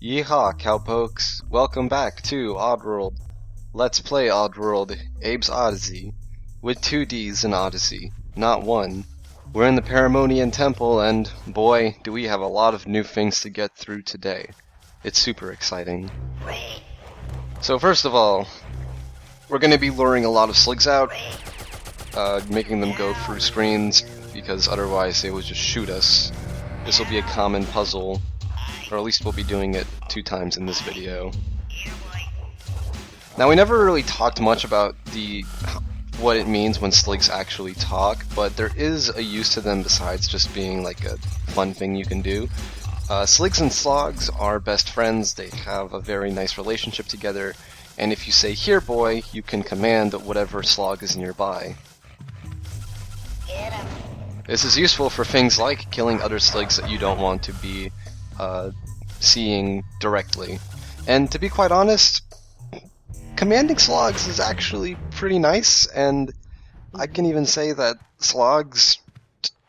Yeehaw, cowpokes! Welcome back to Oddworld. Let's play Oddworld, Abe's Oddysee, with 2 Ds in Oddysee, not one. We're in the Paramonian Temple, and boy, do we have a lot of new things to get through today. It's super exciting. So first of all, we're going to be luring a lot of sligs out, making them go through screens, because otherwise they would just shoot us. This will be a common puzzle, or at least we'll be doing it 2 times in this video. Now, we never really talked much about what it means when sligs actually talk, but there is a use to them besides just being like a fun thing you can do. Sligs and slogs are best friends. They have a very nice relationship together, and if you say, "Here, boy," you can command whatever slog is nearby. This is useful for things like killing other sligs that you don't want to be seeing directly. And to be quite honest, commanding slogs is actually pretty nice, and I can even say that slogs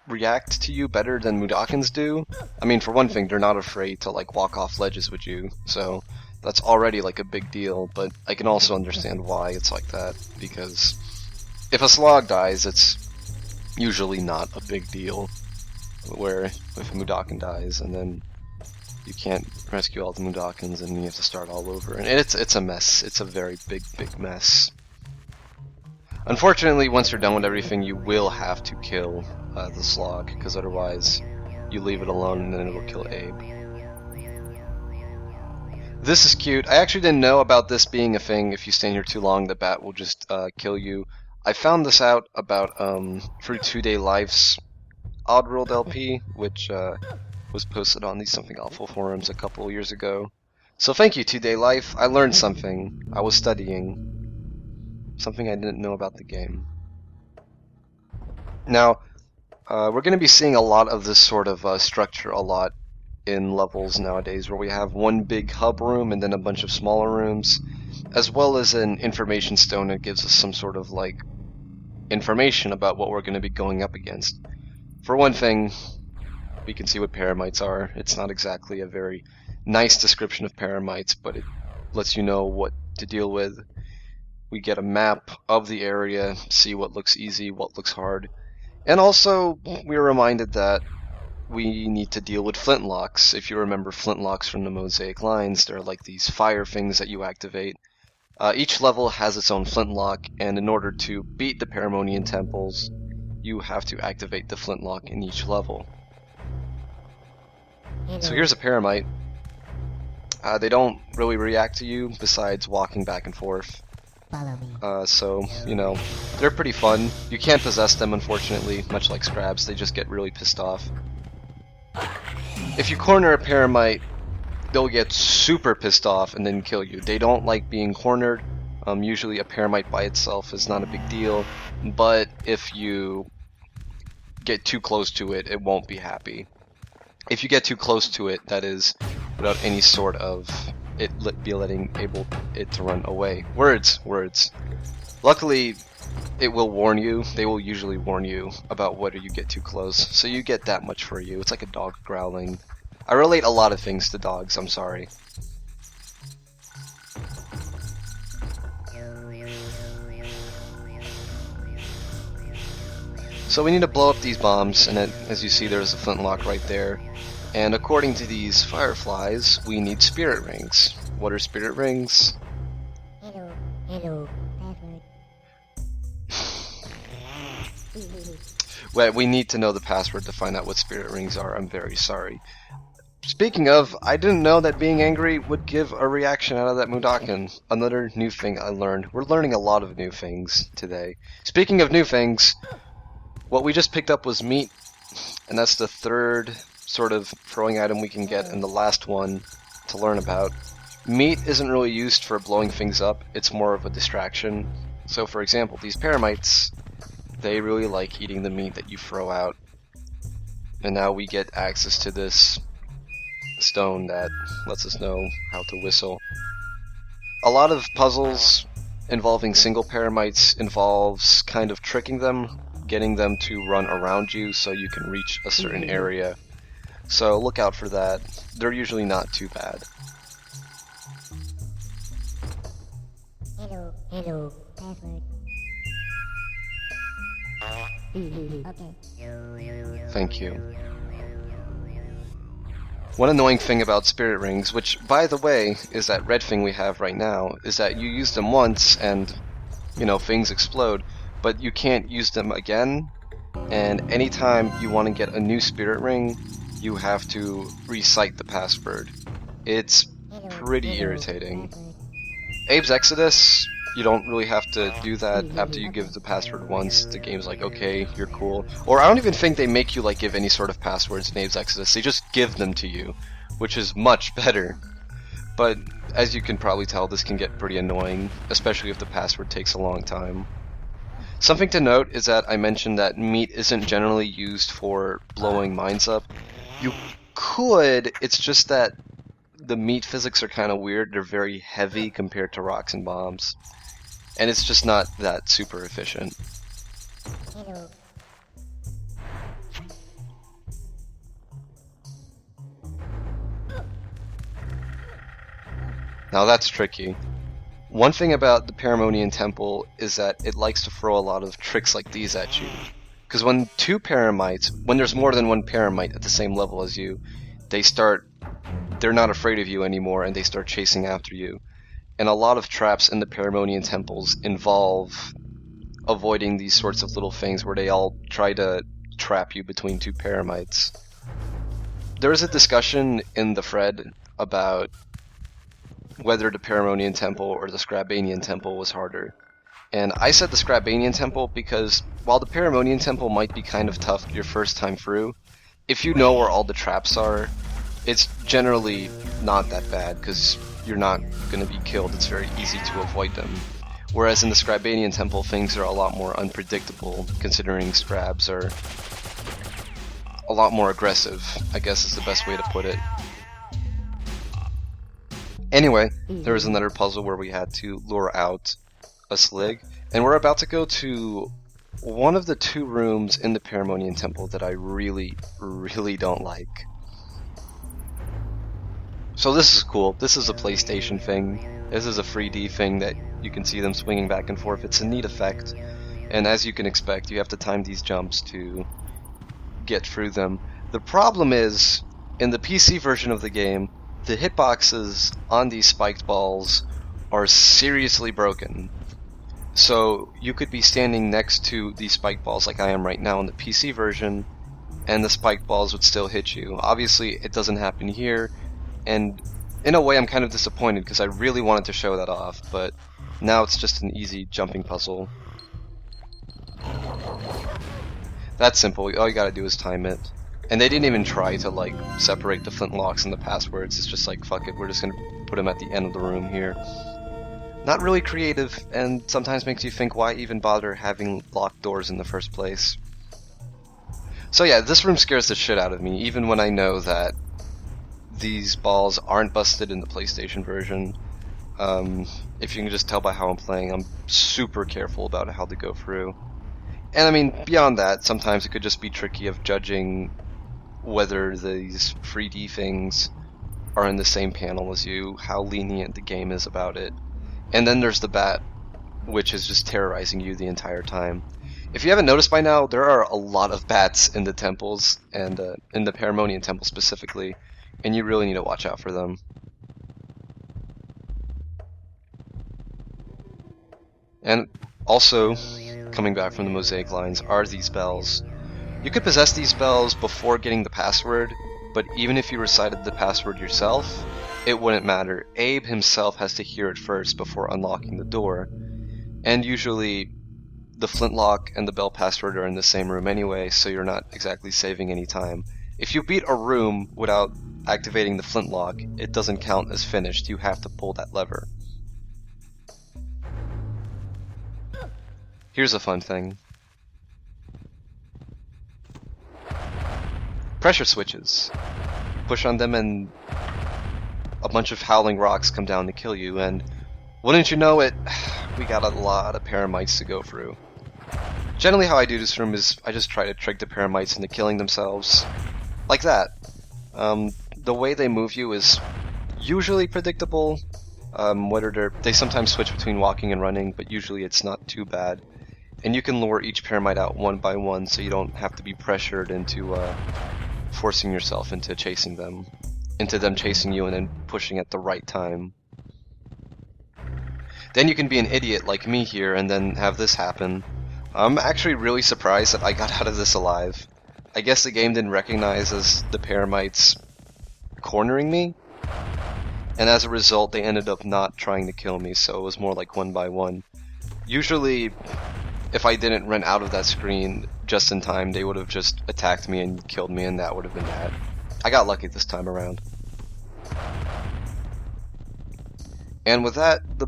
react to you better than Mudokons do. I mean, for one thing, they're not afraid to like walk off ledges with you, so that's already like a big deal, but I can also understand why it's like that, because if a slog dies, it's usually not a big deal, where if a Mudokon dies and then you can't rescue all the Mudokons and you have to start all over, and it's a mess. It's a very big mess. Unfortunately, once you're done with everything, you will have to kill the slog, because otherwise you leave it alone and then it will kill Abe. This is cute. I actually didn't know about this being a thing. If you stand here too long, the bat will just kill you. I found this out about through 2 Day Life's Oddworld LP, which was posted on these Something Awful forums a couple years ago. So thank you, 2 Day Life. I learned something. I was studying something I didn't know about the game. Now, we're going to be seeing a lot of this sort of structure a lot in levels nowadays, where we have one big hub room and then a bunch of smaller rooms, as well as an information stone that gives us some sort of like information about what we're going to be going up against. For one thing, we can see what paramites are. It's not exactly a very nice description of paramites, but it lets you know what to deal with. We get a map of the area, see what looks easy, what looks hard, and also we're reminded that we need to deal with flintlocks. If you remember flintlocks from the Mosaic Lines, they're like these fire things that you activate. Each level has its own flintlock, and in order to beat the Paramonian temples, you have to activate the flintlock in each level. So here's a paramite. They don't really react to you besides walking back and forth. So, you know, they're pretty fun. You can't possess them, unfortunately, much like Scrabs. They just get really pissed off. If you corner a paramite, they'll get super pissed off and then kill you. They don't like being cornered. Usually a paramite by itself is not a big deal, but if you get too close to it, it won't be happy. If you get too close to it, that is, without any sort of able it to run away. Words. Luckily, it will warn you. They will usually warn you about whether you get too close, so you get that much for you. It's like a dog growling. I relate a lot of things to dogs, I'm sorry. So we need to blow up these bombs, and as you see, there's a flintlock right there. And according to these fireflies, we need spirit rings. What are spirit rings? Hello, password. Well, we need to know the password to find out what spirit rings are. I'm very sorry. Speaking of, I didn't know that being angry would give a reaction out of that Mudokon. Another new thing I learned. We're learning a lot of new things today. Speaking of new things, what we just picked up was meat, and that's the 3rd sort of throwing item we can get, and the last one to learn about. Meat isn't really used for blowing things up, it's more of a distraction. So for example, these paramites, they really like eating the meat that you throw out. And now we get access to this stone that lets us know how to whistle. A lot of puzzles involving single paramites involves kind of tricking them, getting them to run around you so you can reach a certain area. So look out for that. They're usually not too bad. Hello. Password. Okay. Thank you. One annoying thing about spirit rings, which, by the way, is that red thing we have right now, is that you use them once and, you know, things explode, but you can't use them again, and anytime you want to get a new spirit ring, you have to recite the password. It's pretty irritating. Abe's Exodus, you don't really have to do that after you give the password once. The game's like, okay, you're cool. Or I don't even think they make you like give any sort of passwords in Abe's Exodus. They just give them to you, which is much better. But as you can probably tell, this can get pretty annoying, especially if the password takes a long time. Something to note is that I mentioned that meat isn't generally used for blowing mines up. You could, it's just that the meat physics are kind of weird. They're very heavy compared to rocks and bombs. And it's just not that super efficient. Hello. Now that's tricky. One thing about the Paramonian Temple is that it likes to throw a lot of tricks like these at you. Because when when there's more than one paramite at the same level as you, they're not afraid of you anymore and they start chasing after you. And a lot of traps in the Paramonian temples involve avoiding these sorts of little things where they all try to trap you between two paramites. There is a discussion in the thread about whether the Paramonian Temple or the Scrabanian Temple was harder. And I said the Scrabanian Temple because while the Paramonian Temple might be kind of tough your first time through, if you know where all the traps are, it's generally not that bad because you're not going to be killed. It's very easy to avoid them. Whereas in the Scrabanian Temple, things are a lot more unpredictable, considering Scrabs are a lot more aggressive, I guess is the best way to put it. Anyway, there was another puzzle where we had to lure out a Slig, and we're about to go to one of the two rooms in the Paramonian Temple that I really, really don't like. So this is cool. This is a PlayStation thing. This is a 3D thing that you can see them swinging back and forth. It's a neat effect, and as you can expect, you have to time these jumps to get through them. The problem is, in the PC version of the game, the hitboxes on these spiked balls are seriously broken. So you could be standing next to these spiked balls like I am right now in the PC version, and the spiked balls would still hit you. Obviously, it doesn't happen here, and in a way I'm kind of disappointed because I really wanted to show that off, but now it's just an easy jumping puzzle. That's simple, all you gotta do is time it. And they didn't even try to like separate the flintlocks and the passwords. It's just like, fuck it, we're just gonna put them at the end of the room here. Not really creative, and sometimes makes you think why even bother having locked doors in the first place. So yeah, this room scares the shit out of me, even when I know that these balls aren't busted in the PlayStation version. If you can just tell by how I'm playing, I'm super careful about how to go through. And I mean, beyond that, sometimes it could just be tricky of judging whether these 3D things are in the same panel as you, how lenient the game is about it. And then there's the bat, which is just terrorizing you the entire time. If you haven't noticed by now, there are a lot of bats in the temples, and in the Paramonian Temple specifically, and you really need to watch out for them. And also, coming back from the mosaic lines, are these bells. You could possess these bells before getting the password, but even if you recited the password yourself, it wouldn't matter. Abe himself has to hear it first before unlocking the door, and usually the flintlock and the bell password are in the same room anyway, so you're not exactly saving any time. If you beat a room without activating the flintlock, it doesn't count as finished. You have to pull that lever. Here's a fun thing. Pressure switches. Push on them and a bunch of howling rocks come down to kill you, and wouldn't you know it, we got a lot of paramites to go through. Generally how I do this room is I just try to trick the paramites into killing themselves. Like that. The way they move you is usually predictable, They sometimes switch between walking and running, but usually it's not too bad. And you can lure each paramite out one by one, so you don't have to be pressured into forcing yourself into them chasing you and then pushing at the right time. Then you can be an idiot like me here and then have this happen. I'm actually really surprised that I got out of this alive. I guess the game didn't recognize as the paramites cornering me, and as a result they ended up not trying to kill me, so it was more like one by one. Usually, if I didn't run out of that screen just in time, they would have just attacked me and killed me, and that would have been that. I got lucky this time around. And with that, the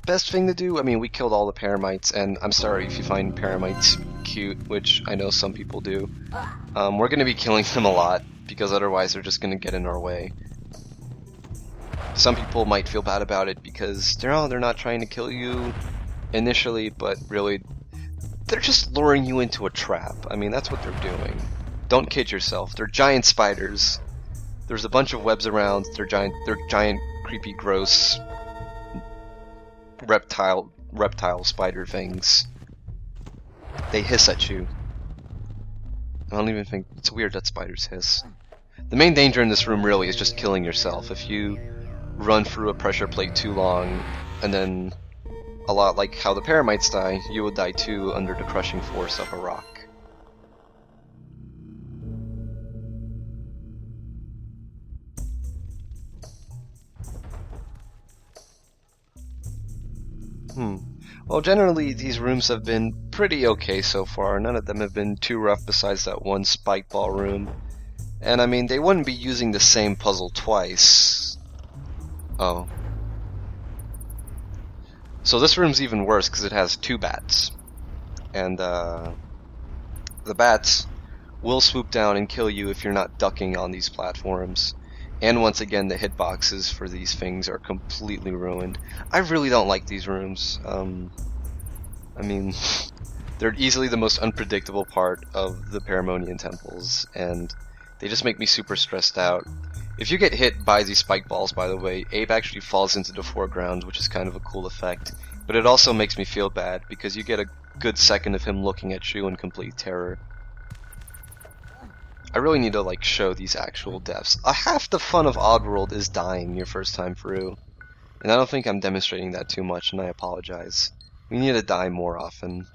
best thing to do, I mean, we killed all the paramites, and I'm sorry if you find paramites cute, which I know some people do. We're going to be killing them a lot, because otherwise they're just going to get in our way. Some people might feel bad about it because they're not trying to kill you initially, but really, they're just luring you into a trap. I mean, that's what they're doing. Don't kid yourself. They're giant spiders. There's a bunch of webs around. They're giant, creepy, gross reptile spider things. They hiss at you. I don't even think it's weird that spiders hiss. The main danger in this room really is just killing yourself. If you run through a pressure plate too long, and then a lot like how the paramites die, you would die too under the crushing force of a rock. Well, generally these rooms have been pretty okay so far. None of them have been too rough besides that one spike ball room. And I mean, they wouldn't be using the same puzzle twice. Oh. So this room's even worse because it has two bats. And the bats will swoop down and kill you if you're not ducking on these platforms. And once again, the hitboxes for these things are completely ruined. I really don't like these rooms. I mean, they're easily the most unpredictable part of the Paramonian temples, and they just make me super stressed out. If you get hit by these spike balls, by the way, Abe actually falls into the foreground, which is kind of a cool effect. But it also makes me feel bad, because you get a good second of him looking at you in complete terror. I really need to like show these actual deaths. Half the fun of Oddworld is dying your first time through. And I don't think I'm demonstrating that too much, and I apologize. We need to die more often.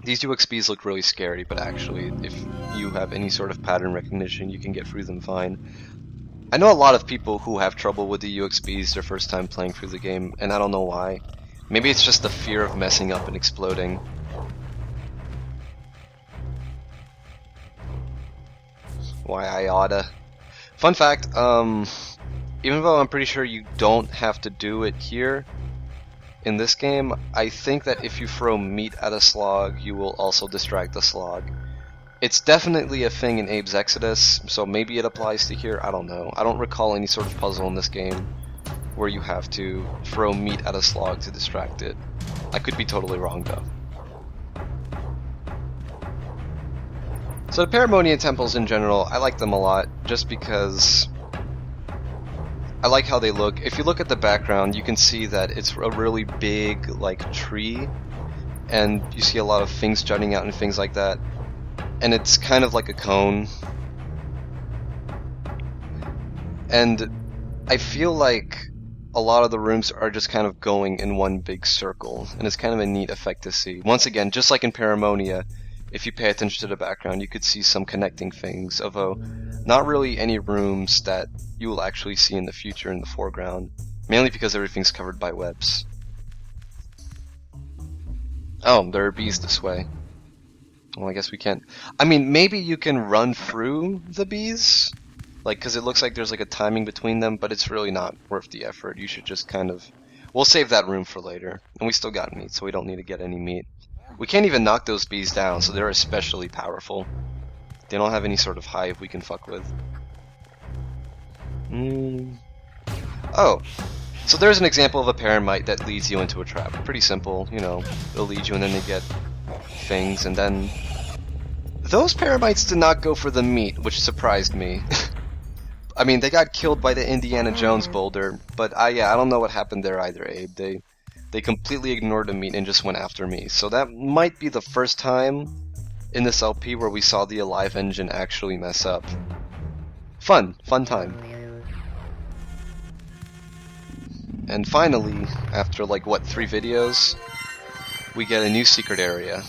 These UXBs look really scary, but actually, if you have any sort of pattern recognition, you can get through them fine. I know a lot of people who have trouble with the UXBs their first time playing through the game, and I don't know why. Maybe it's just the fear of messing up and exploding. Why I oughta. Fun fact, even though I'm pretty sure you don't have to do it here, in this game, I think that if you throw meat at a slog, you will also distract the slog. It's definitely a thing in Abe's Exodus, so maybe it applies to here, I don't know. I don't recall any sort of puzzle in this game where you have to throw meat at a slog to distract it. I could be totally wrong though. So the Paramonian temples in general, I like them a lot, just because I like how they look. If you look at the background, you can see that it's a really big, like, tree, and you see a lot of things jutting out and things like that, and it's kind of like a cone. And I feel like a lot of the rooms are just kind of going in one big circle, and it's kind of a neat effect to see. Once again, just like in Paramonia, if you pay attention to the background, you could see some connecting things, although not really any rooms that you will actually see in the future in the foreground, mainly because everything's covered by webs. Oh, there are bees this way. Well, I guess we can't. I mean, maybe you can run through the bees, like, because it looks like there's like a timing between them, but it's really not worth the effort. You should just kind of... We'll save that room for later, and we still got meat, so we don't need to get any meat. We can't even knock those bees down, so they're especially powerful. They don't have any sort of hive we can fuck with. Oh, so there's an example of a paramite that leads you into a trap. Pretty simple, you know, they'll lead you and then they get things, and then... Those paramites did not go for the meat, which surprised me. I mean, they got killed by the Indiana Jones boulder, but yeah, I don't know what happened there either, Abe. They completely ignored the meat and just went after me. So that might be the first time in this LP where we saw the Alive engine actually mess up. Fun time. And finally, after like what, 3 videos, we get a new secret area.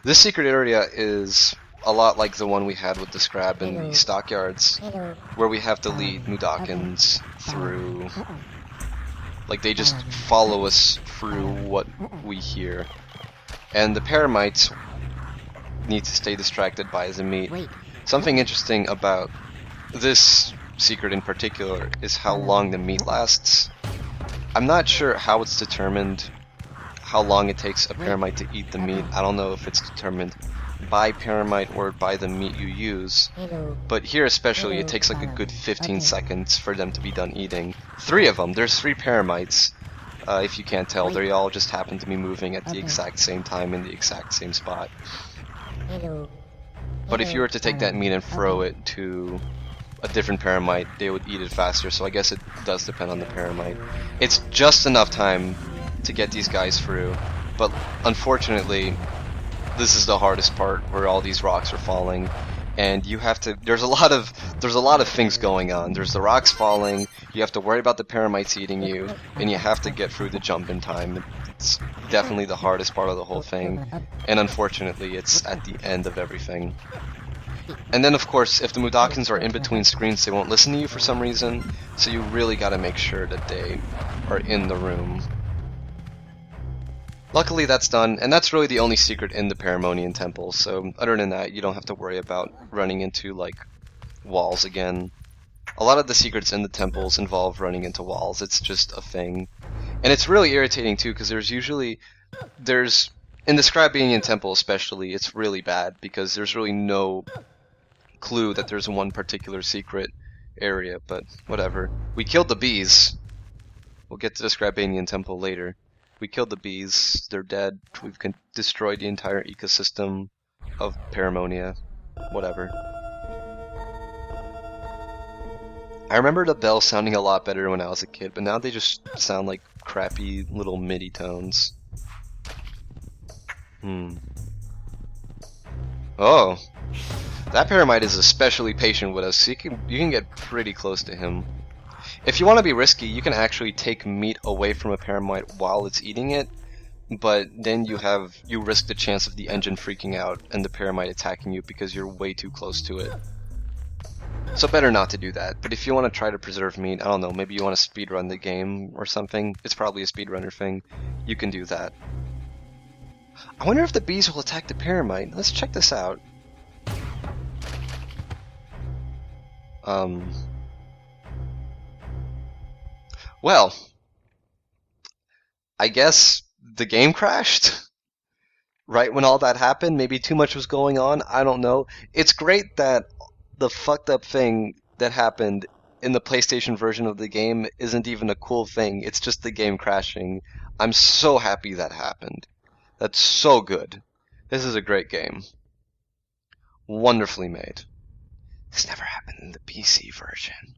This secret area is a lot like the one we had with the Scrab in the stockyards, where we have to lead Mudokons through. Like, they just follow us through what we hear. And the Paramites need to stay distracted by the meat. Something interesting about this secret in particular is how long the meat lasts. I'm not sure how it's determined, how long it takes a Paramite to eat the meat. I don't know if it's determined by Paramite or by the meat you use. But here especially, it takes like a good 15 seconds for them to be done eating. 3 of them. There's 3 Paramites. If you can't tell, they all just happen to be moving at the exact same time in the exact same spot. But if you were to take that meat and throw it to a different Paramite, they would eat it faster, so I guess it does depend on the Paramite. It's just enough time to get these guys through, but unfortunately, this is the hardest part, where all these rocks are falling, and you have to. There's a lot of things going on. There's the rocks falling. You have to worry about the Paramites eating you, and you have to get through the jump in time. It's definitely the hardest part of the whole thing, and unfortunately, it's at the end of everything. And then, of course, if the Mudokons are in between screens, they won't listen to you for some reason, so you really gotta make sure that they are in the room. Luckily that's done, and that's really the only secret in the Paramonian Temple, so other than that, you don't have to worry about running into, like, walls again. A lot of the secrets in the temples involve running into walls, it's just a thing. And it's really irritating too, because in the Scrabanian Temple especially, it's really bad, because there's really no clue that there's one particular secret area, but whatever. We killed the bees. We'll get to the Scrabanian Temple later. We killed the bees, they're dead, we've destroyed the entire ecosystem of Paramonia. Whatever. I remember the bells sounding a lot better when I was a kid, but now they just sound like crappy little MIDI tones. Oh. That Paramite is especially patient with us, so you can get pretty close to him. If you want to be risky, you can actually take meat away from a Paramite while it's eating it, but then you risk the chance of the engine freaking out and the Paramite attacking you because you're way too close to it. So better not to do that, but if you want to try to preserve meat, I don't know, maybe you want to speedrun the game or something, it's probably a speedrunner thing, you can do that. I wonder if the bees will attack the Paramite. Let's check this out. Well, I guess the game crashed right when all that happened. Maybe too much was going on. I don't know. It's great that the fucked up thing that happened in the PlayStation version of the game isn't even a cool thing. It's just the game crashing. I'm so happy that happened. That's so good. This is a great game. Wonderfully made. This never happened in the PC version.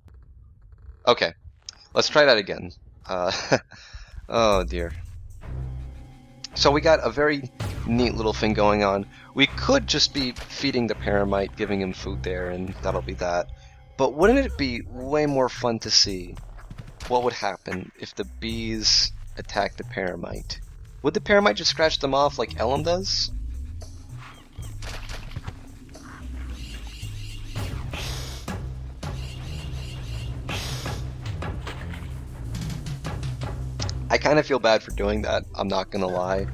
Okay. Let's try that again. Oh dear. So we got a very neat little thing going on. We could just be feeding the Paramite, giving him food there, and that'll be that. But wouldn't it be way more fun to see what would happen if the bees attacked the Paramite? Would the Paramite just scratch them off like Ellum does? I kind of feel bad for doing that, I'm not gonna lie.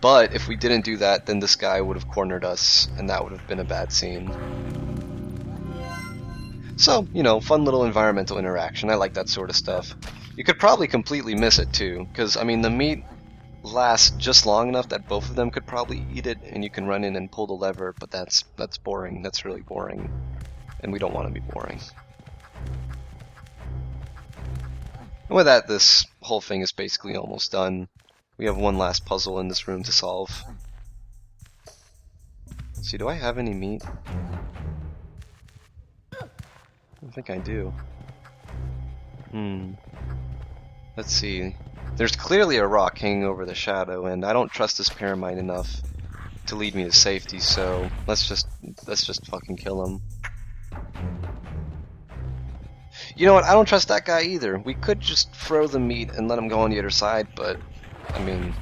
But if we didn't do that, then this guy would have cornered us, and that would have been a bad scene. So, you know, fun little environmental interaction, I like that sort of stuff. You could probably completely miss it too, because, I mean, the meat lasts just long enough that both of them could probably eat it, and you can run in and pull the lever, but that's boring, that's really boring. And we don't want to be boring. And with that, this whole thing is basically almost done. We have one last puzzle in this room to solve. Let's see, do I have any meat? I think I do. Let's see. There's clearly a rock hanging over the shadow, and I don't trust this paramite enough to lead me to safety, so let's just fucking kill him. You know what? I don't trust that guy either. We could just throw the meat and let him go on the other side, but I mean,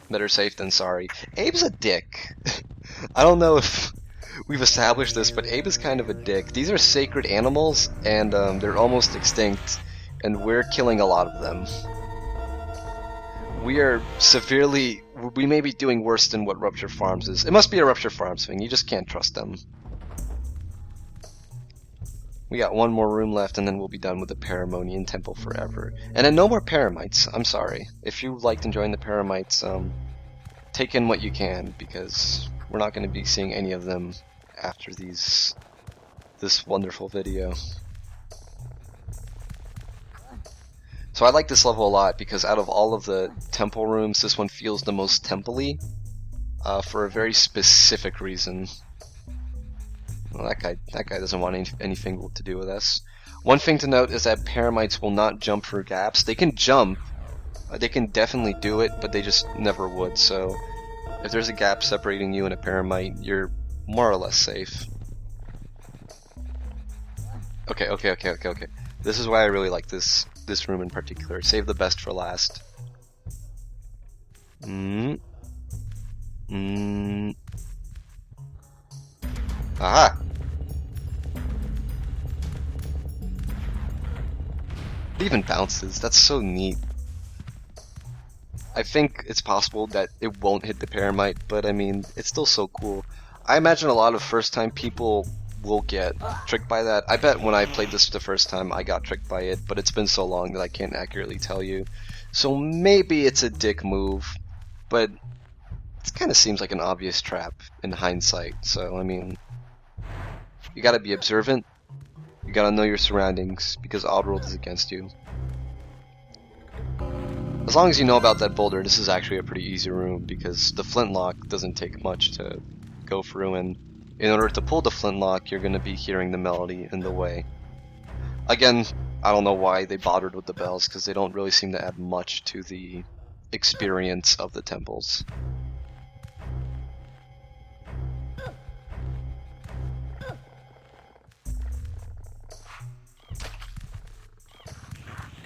better safe than sorry. Abe's a dick. I don't know if we've established this, but Abe is kind of a dick. These are sacred animals, and they're almost extinct, and we're killing a lot of them. We are severely... We may be doing worse than what Rupture Farms is. It must be a Rupture Farms thing. You just can't trust them. We got one more room left, and then we'll be done with the Paramonian Temple forever. And then no more Paramites. I'm sorry. If you liked enjoying the Paramites, take in what you can, because we're not going to be seeing any of them after this wonderful video. So I like this level a lot, because out of all of the temple rooms, this one feels the most temple-y, for a very specific reason. Well, that guy doesn't want anything to do with us. One thing to note is that Paramites will not jump through gaps. They can jump, they can definitely do it, but they just never would. So if there's a gap separating you and a Paramite, you're more or less safe. Okay. This is why I really like this room in particular. Save the best for last. Aha! It even bounces. That's so neat. I think it's possible that it won't hit the Paramite, but I mean, it's still so cool. I imagine a lot of first-time people will get tricked by that. I bet when I played this the first time, I got tricked by it, but it's been so long that I can't accurately tell you. So maybe it's a dick move, but it kind of seems like an obvious trap in hindsight. So, I mean, you gotta be observant. You gotta know your surroundings, because Oddworld is against you. As long as you know about that boulder, this is actually a pretty easy room, because the flintlock doesn't take much to go through, and in order to pull the flintlock, you're gonna be hearing the melody in the way. Again, I don't know why they bothered with the bells, because they don't really seem to add much to the experience of the temples.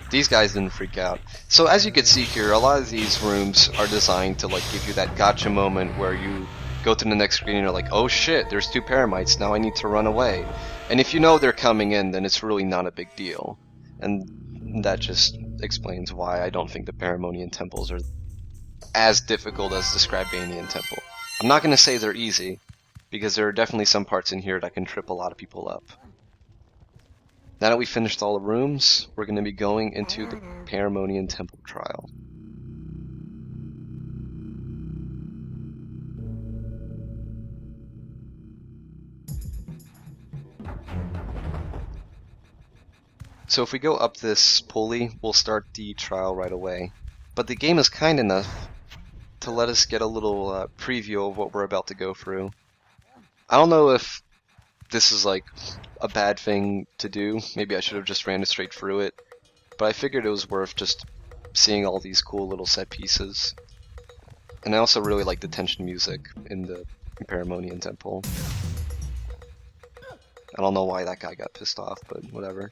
These guys didn't freak out. So as you can see here, a lot of these rooms are designed to like give you that gotcha moment where you go to the next screen and you're like, oh shit, there's two Paramites, now I need to run away. And if you know they're coming in, then it's really not a big deal. And that just explains why I don't think the Paramonian temples are as difficult as the Scrabanian temple. I'm not going to say they're easy, because there are definitely some parts in here that can trip a lot of people up. Now that we've finished all the rooms, we're going to be going into the Paramonian Temple trial. So if we go up this pulley, we'll start the trial right away. But the game is kind enough to let us get a little preview of what we're about to go through. I don't know if this is like a bad thing to do. Maybe I should have just ran it straight through it. But I figured it was worth just seeing all these cool little set pieces. And I also really like the tension music in the Paramonian Temple. I don't know why that guy got pissed off, but whatever.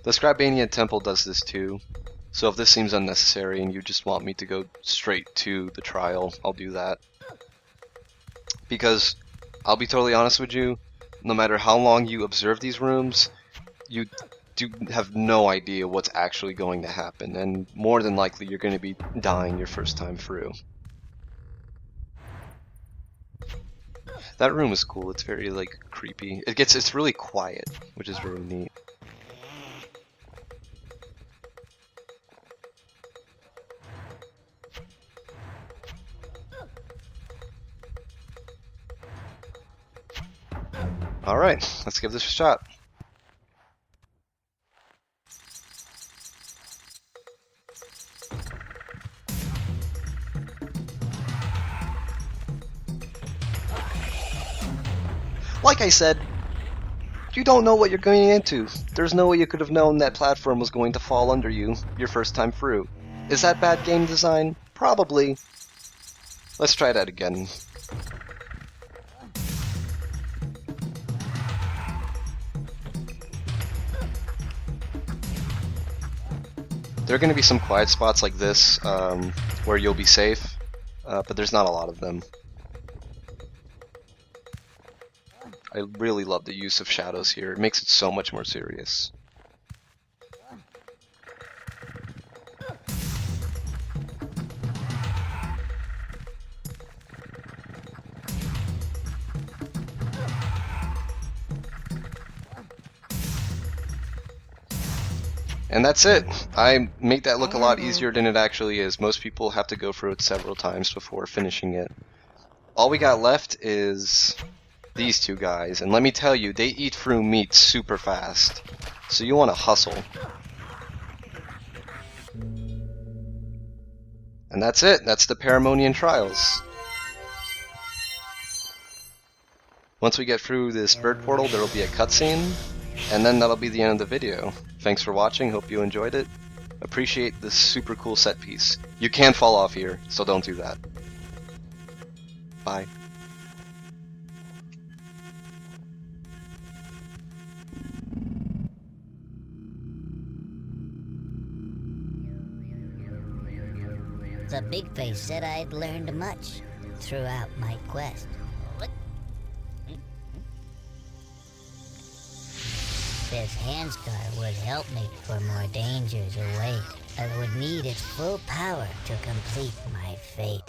The Scrabanian Temple does this too. So if this seems unnecessary and you just want me to go straight to the trial, I'll do that. Because, I'll be totally honest with you, no matter how long you observe these rooms, you do have no idea what's actually going to happen, and more than likely you're going to be dying your first time through. That room is cool, it's very like creepy. It's really quiet, which is really neat. Alright, let's give this a shot. Like I said, you don't know what you're going into. There's no way you could have known that platform was going to fall under you your first time through. Is that bad game design? Probably. Let's try that again. There are going to be some quiet spots like this where you'll be safe, but there's not a lot of them. I really love the use of shadows here. It makes it so much more serious. And that's it. I make that look a lot easier than it actually is. Most people have to go through it several times before finishing it. All we got left is these two guys, and let me tell you, they eat through meat super fast. So you want to hustle. And that's it. That's the Paramonian Trials. Once we get through this bird portal, there will be a cutscene, and then that'll be the end of the video. Thanks for watching, hope you enjoyed it. Appreciate this super cool set piece. You can fall off here, so don't do that. Bye. The big face said I'd learned much throughout my quest. This hand scar would help me, for more dangers await. I would need its full power to complete my fate.